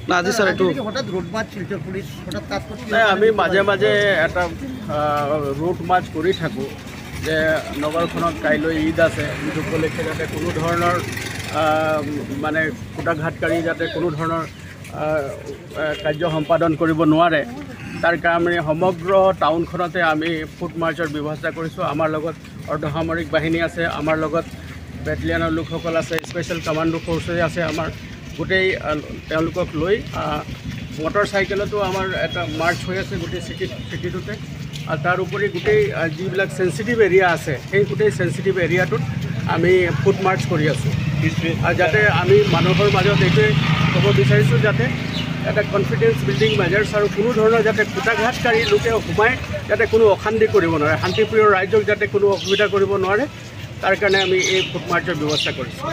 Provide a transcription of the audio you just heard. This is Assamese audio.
না আজি স্যাৰ একটু হঠাৎ ৰোড মাৰ্চ শিলচৰ পুলিশ হঠাৎ কাজ কৰছে আমি মাজে মাজে এটা ৰোড মাৰ্চ কৰি থাকোঁ যে নগৰখনত কাইলৈ ঈদ আছে ঈদ উপলক্ষে যাতে কোনো ধৰণৰ মানে কুটাঘাতকাৰী যাতে কোনো ধৰণৰ কাৰ্য সম্পাদন কৰিব নোৱাৰে তাৰ কাৰণে সমগ্ৰ টাউনখনতে আমি ফুট মাৰ্চৰ ব্যৱস্থা কৰিছোঁ। আমাৰ লগত অৰ্ধসামৰিক বাহিনী আছে, আমাৰ লগত বেটেলিয়ানৰ লোকসকল আছে, স্পেচিয়েল কমাণ্ডো ফ'ৰ্চেছ আছে। আমাৰ গোটেই তেওঁলোকক লৈ মটৰ চাইকেলতো আমাৰ এটা মাৰ্চ হৈ আছে গোটেই চিটিটোতে। আৰু তাৰ উপৰি গোটেই যিবিলাক চেঞ্চিটিভ এৰিয়া আছে সেই গোটেই চেঞ্চিটিভ এৰিয়াটোত আমি ফুট মাৰ্চ কৰি আছোঁ। আৰু যাতে আমি মানুহৰ মাজত এইটোৱে ক'ব বিচাৰিছোঁ যাতে এটা কনফিডেন্স বিল্ডিং মেজাৰ্ছ আৰু কোনো ধৰণৰ যাতে কুটাঘাতকাৰী লোকে সোমাই যাতে কোনো অশান্তি কৰিব নোৱাৰে, শান্তিপ্ৰিয় ৰাইজক যাতে কোনো অসুবিধা কৰিব নোৱাৰে তাৰ কাৰণে আমি এই ফুট মাৰ্চৰ ব্যৱস্থা কৰিছোঁ।